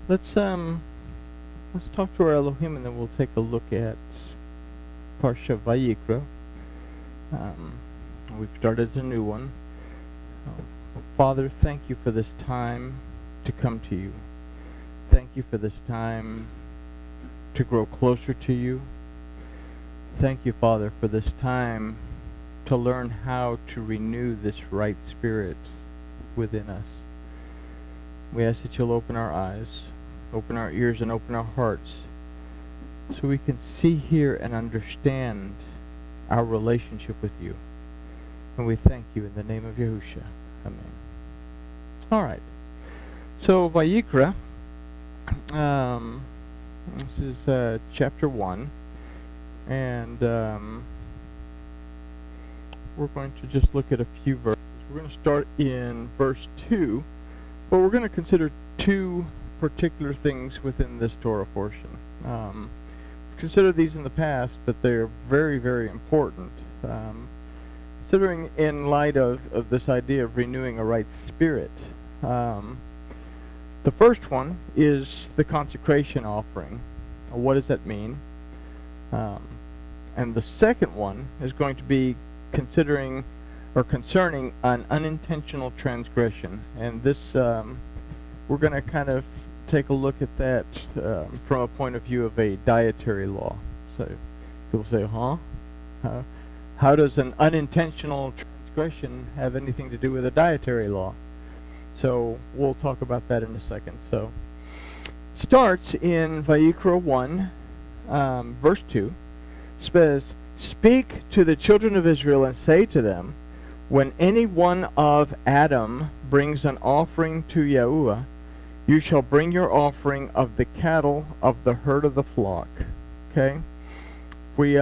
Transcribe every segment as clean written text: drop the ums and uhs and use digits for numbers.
Let's talk to our Elohim, and then we'll take a look at Parsha Vayikra. We've started a new one. Father, thank you for this time to come to you. Thank you for this time to grow closer to you. Thank you, Father, for this time to learn how to renew this right spirit within us. We ask that you'll open our eyes, open our ears, and open our hearts so we can see, hear, and understand our relationship with you. And we thank you in the name of Yahusha. Amen. All right. So, Vayikra, this is chapter 1. And we're going to just look at a few verses. We're going to start in verse 2, but we're going to consider two particular things within this Torah portion. Considered these in the past, but they're very, very important. Considering in light of this idea of renewing a right spirit. The first one is the consecration offering. What does that mean? And the second one is going to be concerning an unintentional transgression. And this, we're going to kind of take a look at that from a point of view of a dietary law. So people say, how does an unintentional transgression have anything to do with a dietary law? So we'll talk about that in a second. So starts in Vayikra 1, verse 2. Says, "Speak to the children of Israel and say to them, when any one of Adam brings an offering to Yahuwah, you shall bring your offering of the cattle of the herd of the flock." Okay? If we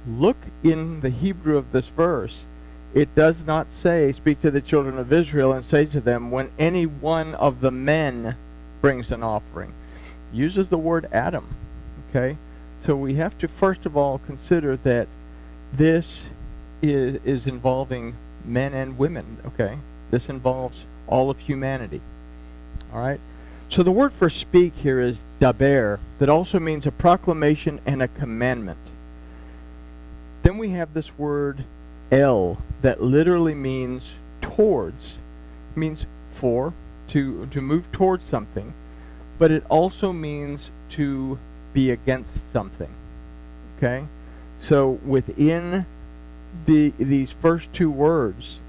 look in the Hebrew of this verse, it does not say, "Speak to the children of Israel and say to them, when any one of the men brings an offering." It uses the word Adam. Okay? So we have to first of all consider that this is involving men and women, okay? This involves all of humanity, all right? So the word for speak here is daber, that also means a proclamation and a commandment. Then we have this word el, that literally means towards, means for, to move towards something, but it also means to be against something, okay? So within these first two words,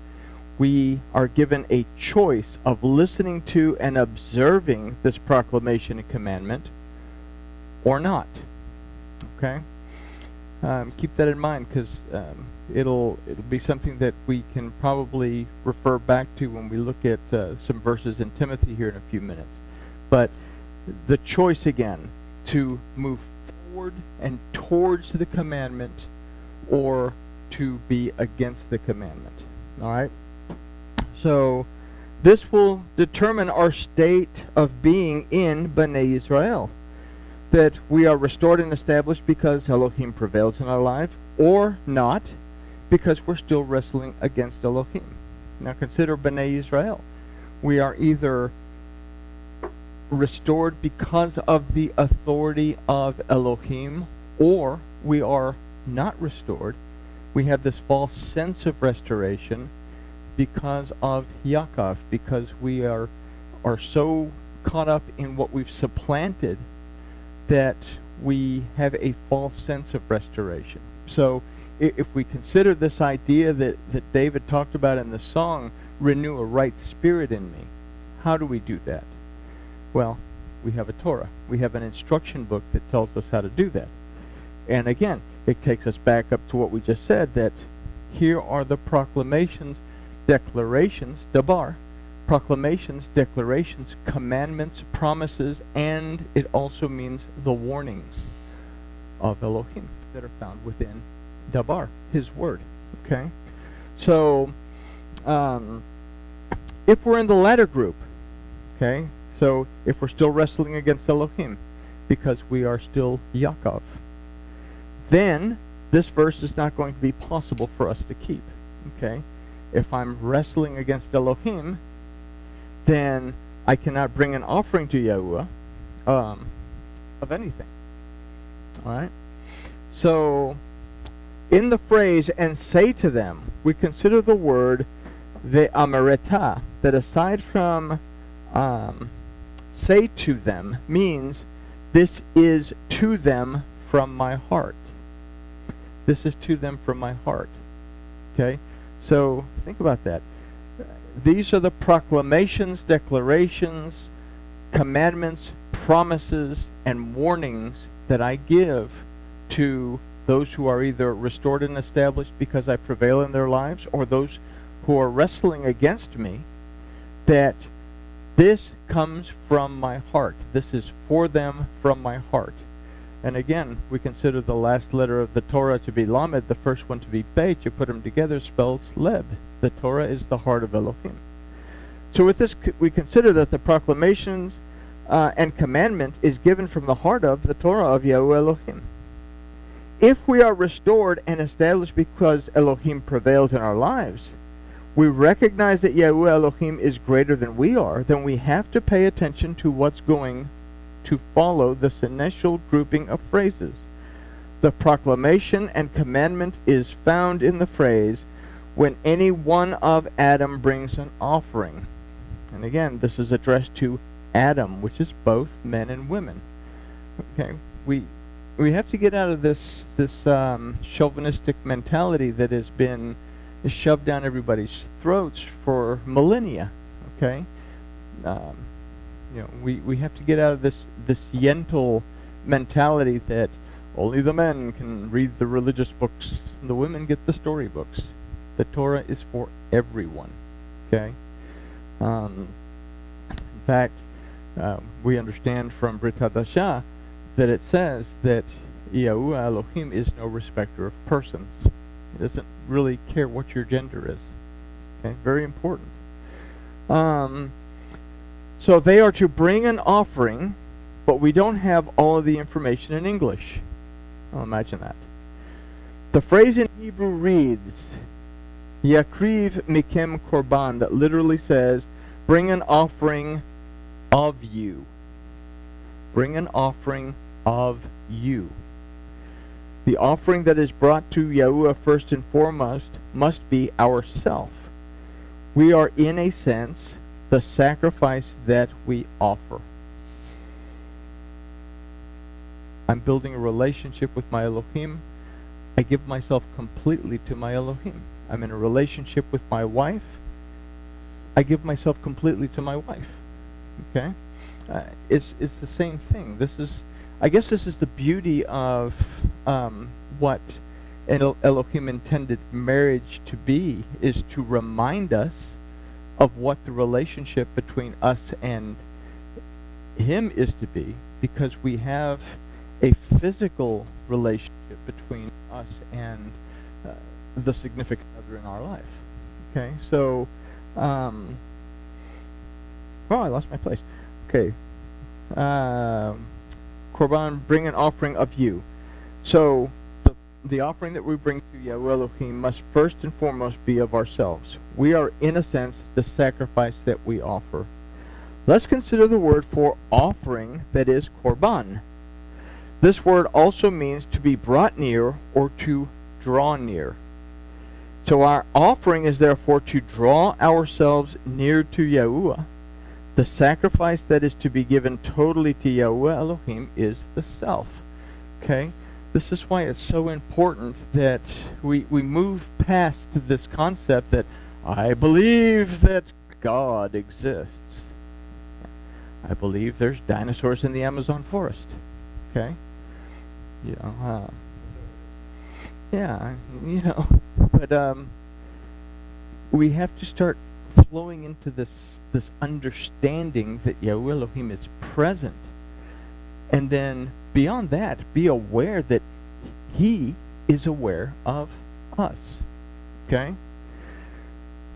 we are given a choice of listening to and observing this proclamation and commandment or not, okay? Keep that in mind, because it'll be something that we can probably refer back to when we look at some verses in Timothy here in a few minutes. But the choice again, to move forward and towards the commandment or to be against the commandment. All right? So this will determine our state of being in Bnei Israel. That we are restored and established because Elohim prevails in our life, or not, because we're still wrestling against Elohim. Now consider Bnei Israel. We are either restored because of the authority of Elohim, or we are not restored. We have this false sense of restoration because of Yaakov, because we are so caught up in what we've supplanted that we have a false sense of restoration. So if we consider this idea that David talked about in the song, renew a right spirit in me, how do we do that? Well, we have a Torah. We have an instruction book that tells us how to do that. And again, it takes us back up to what we just said, that here are the proclamations, declarations, dabar, proclamations, declarations, commandments, promises, and it also means the warnings of Elohim that are found within dabar, his word. Okay? So, if we're in the latter group, okay, so if we're still wrestling against Elohim because we are still Yaakov, then this verse is not going to be possible for us to keep. Okay? If I'm wrestling against Elohim, then I cannot bring an offering to Yahuwah of anything. All right? So, in the phrase, and say to them, we consider the word ve'amareta, that aside from say to them, means this is to them from my heart. This is to them from my heart. Okay? So, think about that. These are the proclamations, declarations, commandments, promises, and warnings that I give to those who are either restored and established because I prevail in their lives, or those who are wrestling against me, that this comes from my heart. This is for them from my heart. And again, we consider the last letter of the Torah to be Lamed, the first one to be Beit. You put them together, spells Leb. The Torah is the heart of Elohim. So with this, we consider that the proclamations and commandment is given from the heart of the Torah of Yahuwah Elohim. If we are restored and established because Elohim prevails in our lives, we recognize that Yahuwah Elohim is greater than we are, then we have to pay attention to what's going to follow this initial grouping of phrases. The proclamation and commandment is found in the phrase, when any one of Adam brings an offering. And again, this is addressed to Adam, which is both men and women. Okay, we have to get out of this chauvinistic mentality that has been shoved down everybody's throats for millennia. Okay, we have to get out of this Yentl mentality that only the men can read the religious books, and the women get the storybooks. The Torah is for everyone. Okay. In fact, we understand from Brit Hadashah that it says that Yahuwah Elohim is no respecter of persons. He doesn't really care what your gender is. Okay, very important. So they are to bring an offering, but we don't have all of the information in English. Oh, imagine that. The phrase in Hebrew reads, Yakriv mikem korban, that literally says, bring an offering of you. Bring an offering of you. The offering that is brought to Yahuwah first and foremost must be ourself. We are, in a sense, the sacrifice that we offer. I'm building a relationship with my Elohim. I give myself completely to my Elohim. I'm in a relationship with my wife. I give myself completely to my wife. Okay? It's the same thing. I guess this is the beauty of what Elohim intended marriage to be, is to remind us of what the relationship between us and Him is to be, because we have a physical relationship between us and the significant other in our life. Okay, so, I lost my place. Okay, Korban, bring an offering of you. So, the offering that we bring to Yahuwah Elohim must first and foremost be of ourselves. We are, in a sense, the sacrifice that we offer. Let's consider the word for offering, that is korban. This word also means to be brought near or to draw near. So our offering is therefore to draw ourselves near to Yahuwah. The sacrifice that is to be given totally to Yahuwah Elohim is the self. Okay? This is why it's so important that we move past this concept that I believe that God exists. I believe there's dinosaurs in the Amazon forest. Okay? But we have to start flowing into this understanding that Yahuwah Elohim is present. And then beyond that, be aware that He is aware of us. Okay?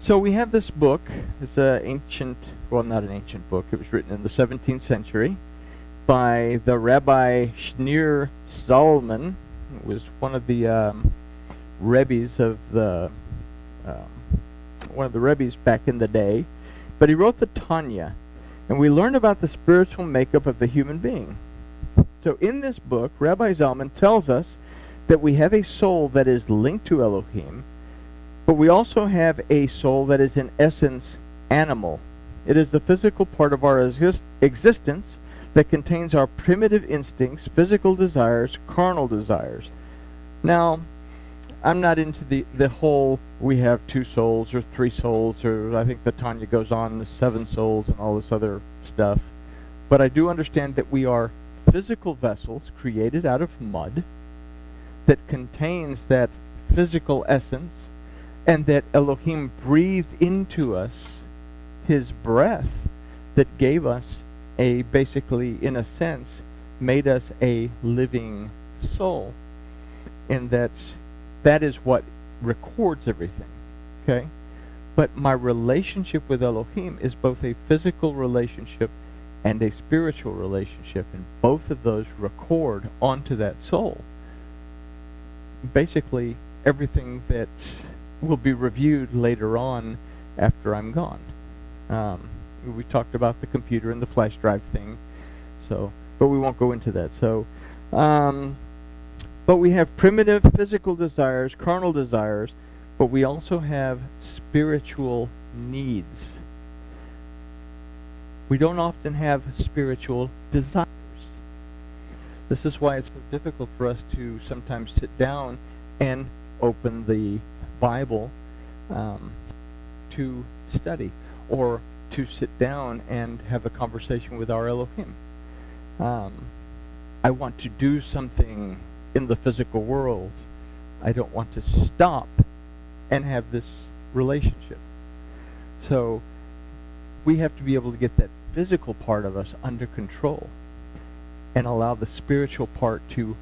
So we have this book. It's an ancient, well, not an ancient book. It was written in the 17th century by the Rabbi Shneur Zalman. It was one of the Rebbes of the one of the Rebbes back in the day. But he wrote the Tanya. And we learn about the spiritual makeup of the human being. So in this book, Rabbi Zalman tells us that we have a soul that is linked to Elohim, but we also have a soul that is in essence animal. It is the physical part of our existence that contains our primitive instincts, physical desires, carnal desires. Now, I'm not into the whole we have 2 souls or 3 souls, or I think the Tanya goes on the 7 souls and all this other stuff. But I do understand that we are physical vessels created out of mud that contains that physical essence, and that Elohim breathed into us his breath that gave us a, basically, in a sense, made us a living soul. And that is what records everything. Okay? But my relationship with Elohim is both a physical relationship and a spiritual relationship, and both of those record onto that soul. Basically, everything that will be reviewed later on after I'm gone. We talked about the computer and the flash drive thing, but we won't go into that. But we have primitive physical desires, carnal desires, but we also have spiritual needs. We don't often have spiritual desires. This is why it's so difficult for us to sometimes sit down and open the Bible to study, or to sit down and have a conversation with our Elohim. I want to do something in the physical world. I don't want to stop and have this relationship. So we have to be able to get that physical part of us under control and allow the spiritual part to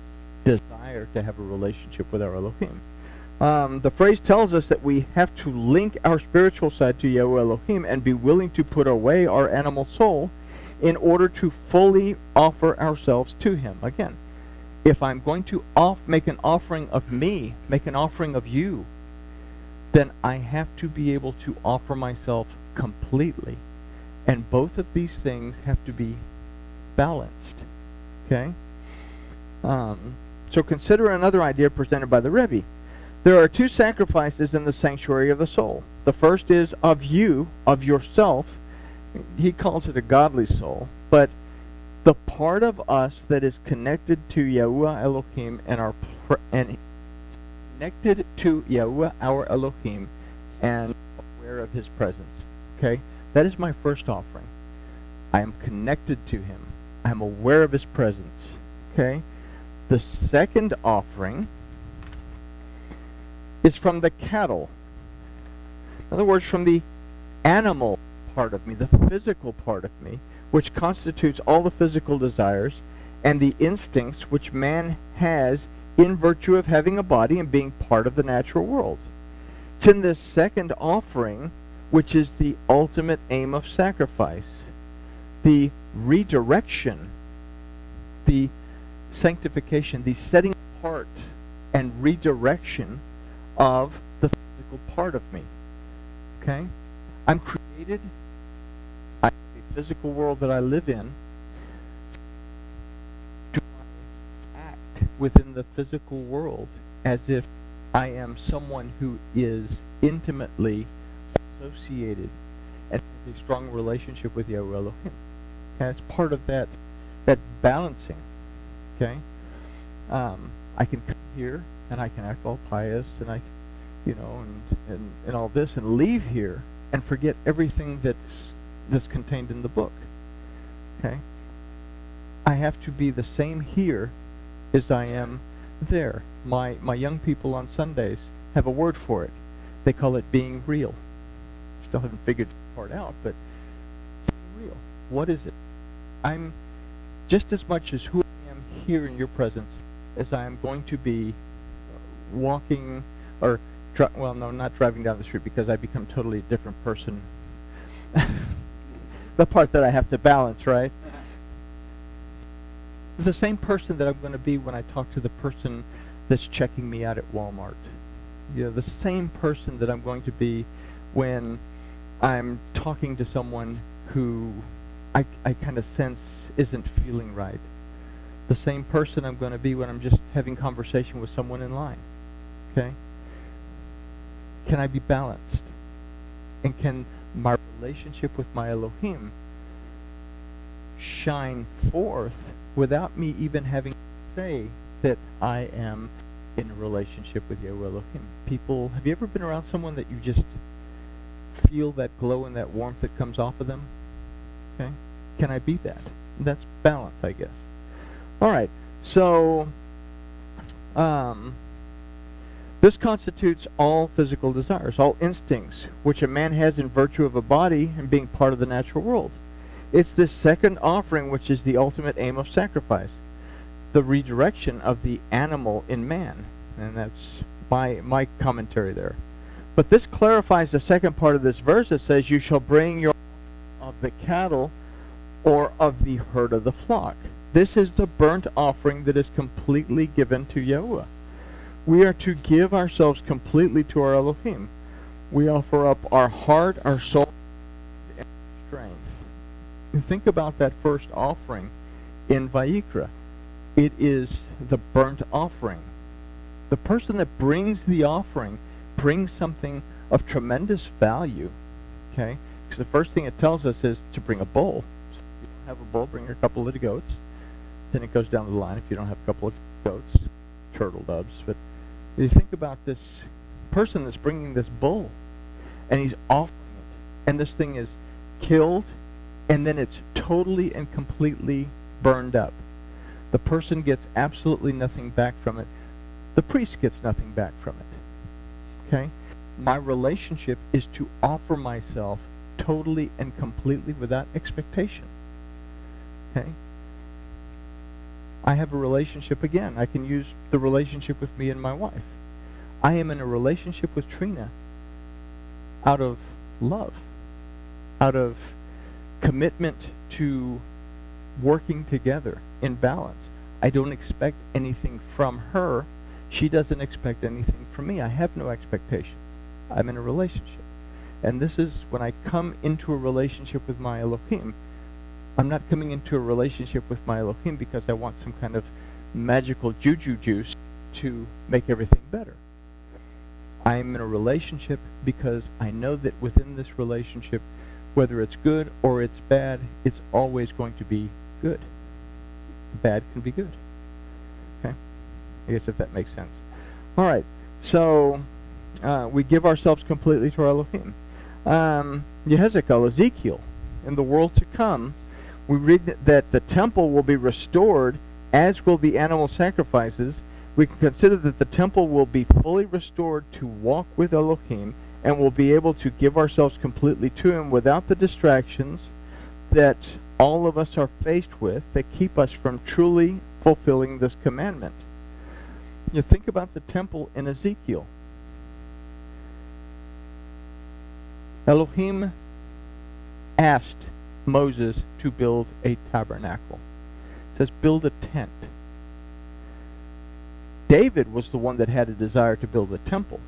desire to have a relationship with our Elohim. The phrase tells us that we have to link our spiritual side to Yahweh Elohim and be willing to put away our animal soul in order to fully offer ourselves to him. Again, if I'm going to make an offering of me, make an offering of you, then I have to be able to offer myself completely. And both of these things have to be balanced. Okay? So consider another idea presented by the Rebbe. There are 2 sacrifices in the sanctuary of the soul. The first is of you, of yourself. He calls it a godly soul. But the part of us that is connected to Yahuwah Elohim and connected to Yahuwah our Elohim and aware of his presence. Okay? That is my first offering. I am connected to him. I am aware of his presence. Okay? The second offering is from the cattle. In other words, from the animal part of me, the physical part of me, which constitutes all the physical desires and the instincts which man has in virtue of having a body and being part of the natural world. It's in this second offering, which is the ultimate aim of sacrifice, the redirection, the sanctification, the setting apart and redirection of the physical part of me. Okay? I'm created. I have a physical world that I live in. Do I act within the physical world as if I am someone who is intimately associated and has a strong relationship with Yahweh Elohim? And it's part of that balancing. Okay? I can come here and I can act all pious and and all this and leave here and forget everything that's contained in the book. Okay? I have to be the same here as I am there. My young people on Sundays have a word for it. They call it being real. Still haven't figured the part out, but being real. What is it? I'm just as much as who I am here in your presence as I am going to be walking or not driving down the street, because I become totally a different person. The part that I have to balance, right? The same person that I'm going to be when I talk to the person that's checking me out at Walmart. The same person that I'm going to be when I'm talking to someone who I kind of sense isn't feeling right. The same person I'm going to be when I'm just having conversation with someone in line. Okay? Can I be balanced? And can my relationship with my Elohim shine forth without me even having to say that I am in a relationship with Yahweh Elohim? People, have you ever been around someone that you just feel that glow and that warmth that comes off of them? Okay? Can I be that? That's balance, I guess. All right. So, this constitutes all physical desires, all instincts, which a man has in virtue of a body and being part of the natural world. It's this second offering which is the ultimate aim of sacrifice, the redirection of the animal in man. And that's my commentary there. But this clarifies the second part of this verse that says, you shall bring your of the cattle or of the herd of the flock. This is the burnt offering that is completely given to Yahweh. We are to give ourselves completely to our Elohim. We offer up our heart, our soul, and strength. And think about that first offering in Vayikra. It is the burnt offering. The person that brings the offering brings something of tremendous value. Okay? Because the first thing it tells us is to bring a bull. So if you don't have a bull, bring a couple of goats. Then it goes down the line. If you don't have a couple of goats, turtle doves. But you think about this person that's bringing this bull, and he's offering it, and this thing is killed, and then it's totally and completely burned up. The person gets absolutely nothing back from it. The priest gets nothing back from it. Okay? My relationship is to offer myself totally and completely without expectation. Okay? I have a relationship again. I can use the relationship with me and my wife. I am in a relationship with Trina out of love, out of commitment to working together in balance. I don't expect anything from her. She doesn't expect anything from me. I have no expectations. I'm in a relationship. And this is when I come into a relationship with my Elohim. I'm not coming into a relationship with my Elohim because I want some kind of magical juju juice to make everything better. I'm in a relationship because I know that within this relationship, whether it's good or it's bad, it's always going to be good. Bad can be good. Okay? I guess if that makes sense. All right. So we give ourselves completely to our Elohim. Ezekiel, in the world to come, we read that the temple will be restored, as will the animal sacrifices. We can consider that the temple will be fully restored to walk with Elohim, and will be able to give ourselves completely to Him without the distractions that all of us are faced with that keep us from truly fulfilling this commandment. You think about the temple in Ezekiel. Elohim asked Moses to build a tabernacle. It says, build a tent. David was the one that had a desire to build a temple.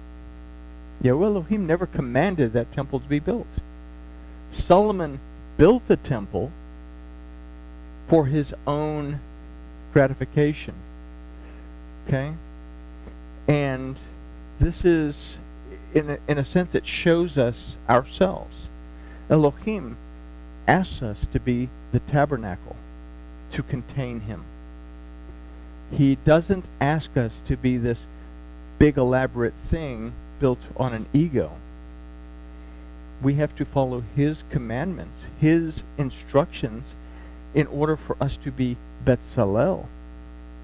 Yahweh Elohim never commanded that temple to be built. Solomon built the temple for his own gratification. Okay? And this is, in a sense, it shows us ourselves. Elohim asks us to be the tabernacle, to contain Him. He doesn't ask us to be this big elaborate thing built on an ego. We have to follow His commandments, His instructions, in order for us to be Betzalel,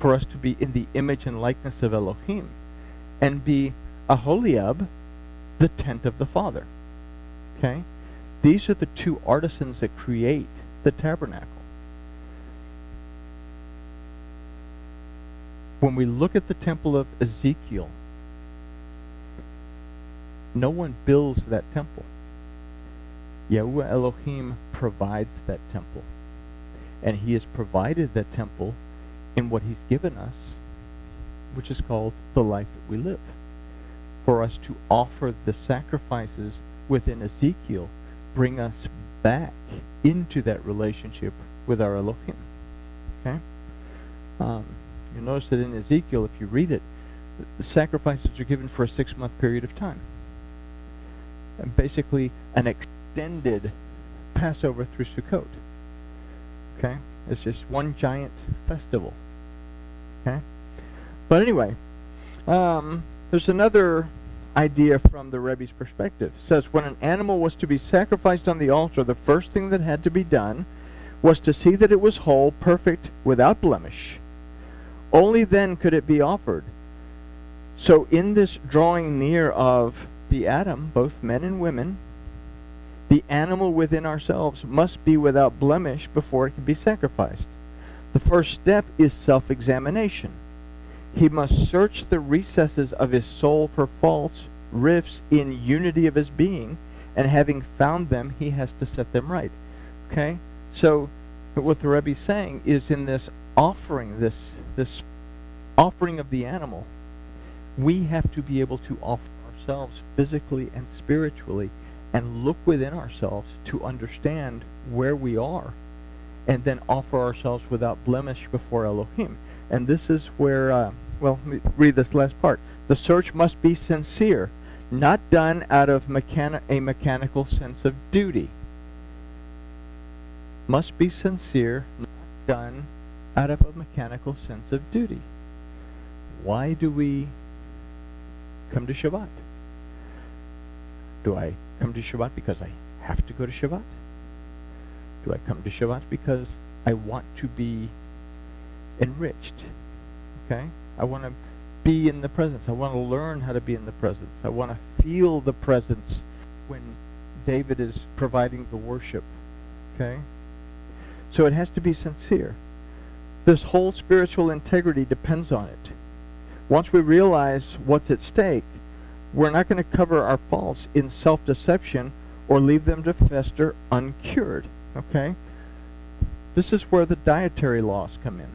for us to be in the image and likeness of Elohim, and be Aholiab, the tent of the Father. Okay? These are the two artisans that create the tabernacle. When we look at the temple of Ezekiel, no one builds that temple. Yahweh Elohim provides that temple. And He has provided that temple in what He's given us, which is called the life that we live. For us to offer the sacrifices within Ezekiel bring us back into that relationship with our Elohim. Okay? You'll notice that in Ezekiel, if you read it, the sacrifices are given for a 6-month period of time. And basically an extended Passover through Sukkot. Okay? It's just one giant festival. Okay? But anyway, there's another idea from the Rebbe's perspective. It says, when an animal was to be sacrificed on the altar, the first thing that had to be done was to see that it was whole, perfect, without blemish. Only then could it be offered. So in this drawing near of the Adam, both men and women, the animal within ourselves must be without blemish before it can be sacrificed. The first step is self-examination. He must search the recesses of his soul for faults, rifts in unity of his being, and having found them, he has to set them right. Okay? So what the Rebbe is saying is, in this offering, this offering of the animal, we have to be able to offer ourselves physically and spiritually and look within ourselves to understand where we are, and then offer ourselves without blemish before Elohim. And this is where, well, let me read this last part. The search must be sincere, not done out of a mechanical sense of duty. Must be sincere, not done out of a mechanical sense of duty. Why do we come to Shabbat? Do I come to Shabbat because I have to go to Shabbat? Do I come to Shabbat because I want to be enriched? Okay? I want to be in the presence. I want to learn how to be in the presence. I want to feel the presence when David is providing the worship. Okay? So it has to be sincere. This whole spiritual integrity depends on it. Once we realize what's at stake, we're not going to cover our faults in self-deception or leave them to fester uncured. Okay? This is where the dietary laws come in.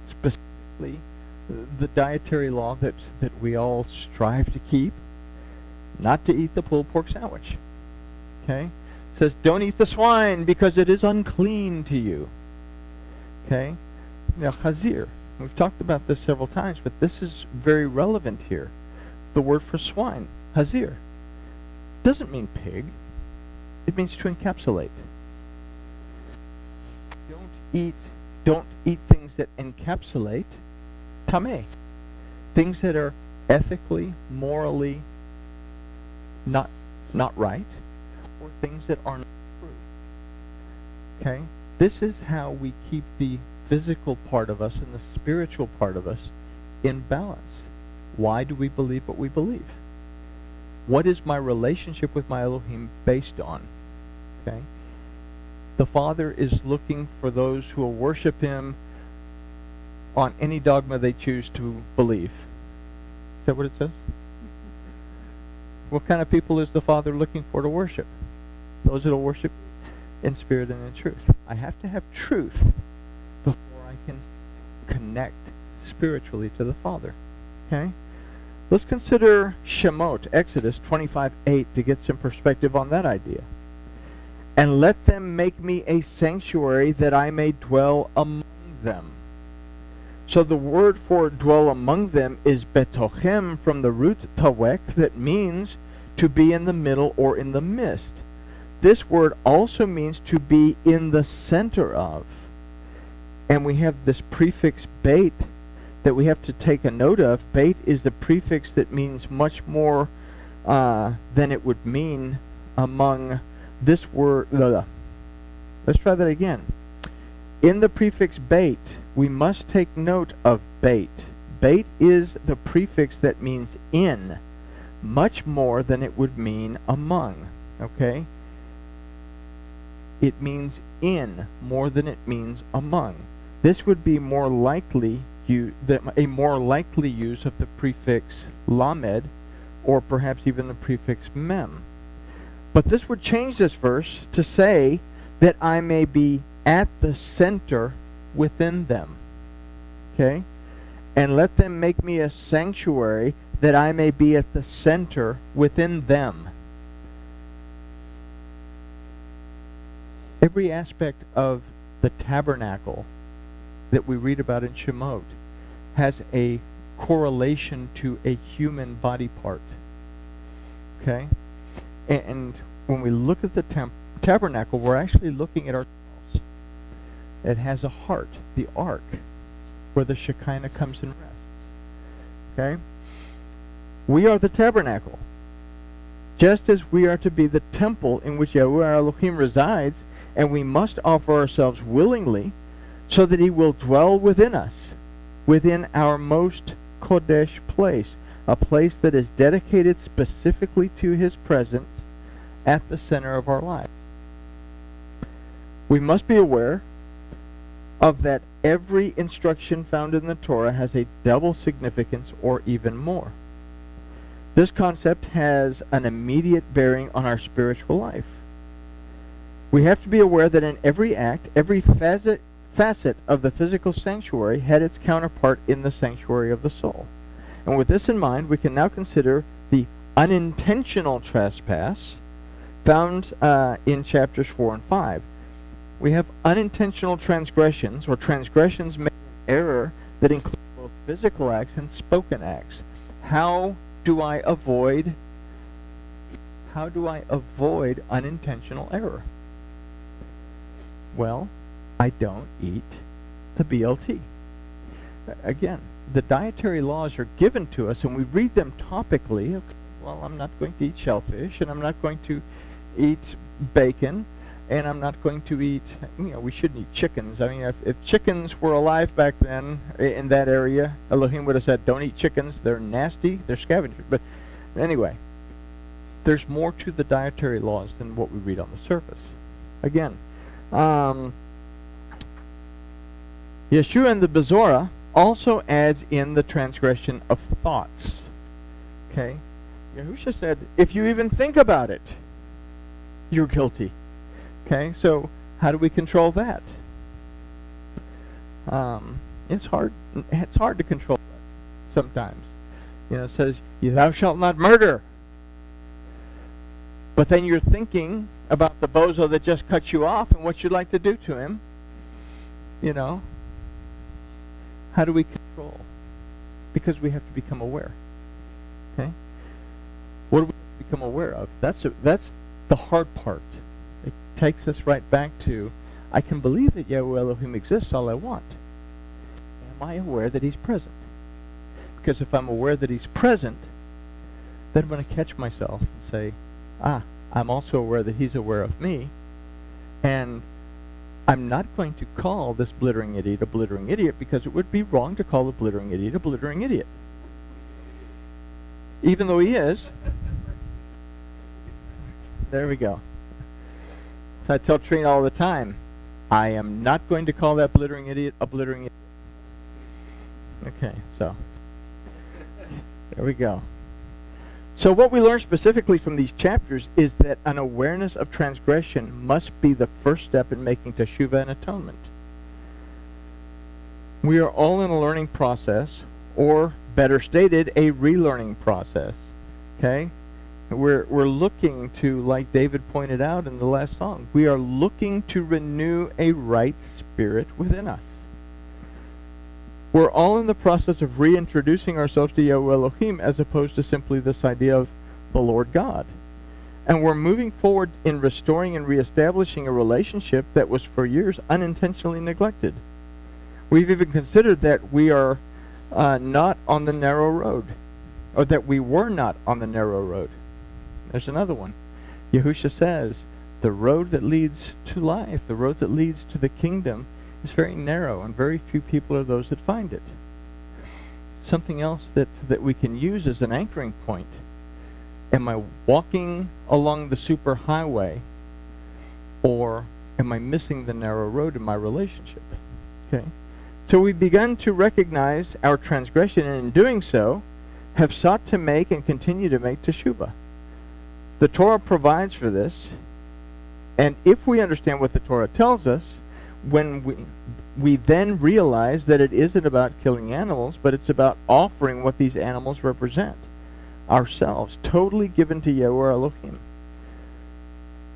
Specifically, the dietary law that we all strive to keep, not to eat the pulled pork sandwich. Okay? It says, don't eat the swine because it is unclean to you. Okay? Now, chazir. We've talked about this several times, but this is very relevant here. The word for swine, hazir, doesn't mean pig. It means to encapsulate. Don't eat things that encapsulate tameh. Things that are ethically, morally not right, or things that are not true. Okay? This is how we keep the physical part of us and the spiritual part of us in balance. Why do we believe what we believe? What is my relationship with my Elohim based on? Okay? The Father is looking for those who will worship Him on any dogma they choose to believe. Is that what it says? What kind of people is the Father looking for to worship? Those that will worship in spirit and in truth. I have to have truth before I can connect spiritually to the Father. Okay? Let's consider Shemot, Exodus 25:8, to get some perspective on that idea. And let them make me a sanctuary that I may dwell among them. So the word for dwell among them is betochem, from the root tawek, that means to be in the middle or in the midst. This word also means to be in the center of. And we have this prefix beit that we have to take a note of. Beit is the prefix that means much more than it would mean among this word. Let's try that again. In the prefix beit, we must take note of beit. Beit is the prefix that means in, much more than it would mean among. Okay? It means in more than it means among. This would be more likely a more likely use of the prefix lamed, or perhaps even the prefix mem. But this would change this verse to say that I may be at the center within them. Okay? And let them make me a sanctuary that I may be at the center within them. Every aspect of the tabernacle that we read about in Shemot has a correlation to a human body part. Okay? And when we look at the tabernacle, we're actually looking at ourselves. It has a heart, the ark, where the Shekinah comes and rests. Okay? We are the tabernacle. Just as we are to be the temple in which Yahuwah Elohim resides, and we must offer ourselves willingly so that he will dwell within us, within our most Kodesh place, a place that is dedicated specifically to his presence at the center of our life. We must be aware of that every instruction found in the Torah has a double significance or even more. This concept has an immediate bearing on our spiritual life. We have to be aware that in every act, every facet of the physical sanctuary had its counterpart in the sanctuary of the soul. And with this in mind, we can now consider the unintentional trespass found in chapters 4 and 5. We have unintentional transgressions, or transgressions made in error, that include both physical acts and spoken acts. How do I avoid unintentional error? Well, I don't eat the BLT. Again, the dietary laws are given to us, and we read them topically. Okay, well, I'm not going to eat shellfish, and I'm not going to eat bacon, and I'm not going to eat, we shouldn't eat chickens. I mean, if chickens were alive back then in that area, Elohim would have said, don't eat chickens. They're nasty. They're scavengers. But anyway, there's more to the dietary laws than what we read on the surface. Again, Yeshua and the Bezorah also adds in the transgression of thoughts. Okay? Yahusha said, if you even think about it, you're guilty. Okay? So how do we control that? It's hard. It's hard to control that sometimes. It says, thou shalt not murder. But then you're thinking about the bozo that just cut you off and what you'd like to do to him. How do we control? Because we have to become aware. Okay? What do we have to become aware of? That's the hard part. It takes us right back to, I can believe that Yahuwah Elohim exists all I want. Am I aware that he's present? Because if I'm aware that he's present, then I'm going to catch myself and say, I'm also aware that he's aware of me, and I'm not going to call this blittering idiot a blittering idiot, because it would be wrong to call the blittering idiot a blittering idiot. Even though he is. There we go. So I tell Trina all the time, I am not going to call that blittering idiot a blittering idiot. Okay, so there we go. So what we learn specifically from these chapters is that an awareness of transgression must be the first step in making teshuvah and atonement. We are all in a learning process, or better stated, a relearning process. Okay? We're looking to, like David pointed out in the last song, we are looking to renew a right spirit within us. We're all in the process of reintroducing ourselves to Yahuwah Elohim, as opposed to simply this idea of the Lord God. And we're moving forward in restoring and reestablishing a relationship that was for years unintentionally neglected. We've even considered that we are not on the narrow road, or that we were not on the narrow road. There's another one. Yahusha says, the road that leads to life, the road that leads to the kingdom, is very narrow, and very few people are those that find it. Something else that we can use as an anchoring point. Am I walking along the super highway, or am I missing the narrow road in my relationship? Okay. So we've begun to recognize our transgression, and in doing so, have sought to make and continue to make teshuvah. The Torah provides for this, and if we understand what the Torah tells us, when we then realize that it isn't about killing animals, but it's about offering what these animals represent. Ourselves, totally given to Yahuwah Elohim.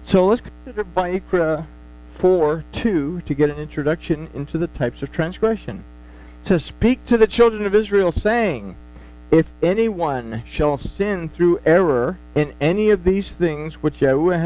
So let's consider Vayikra 4:2 to get an introduction into the types of transgression. It says, "Speak to the children of Israel, saying, if anyone shall sin through error in any of these things which Yahuwah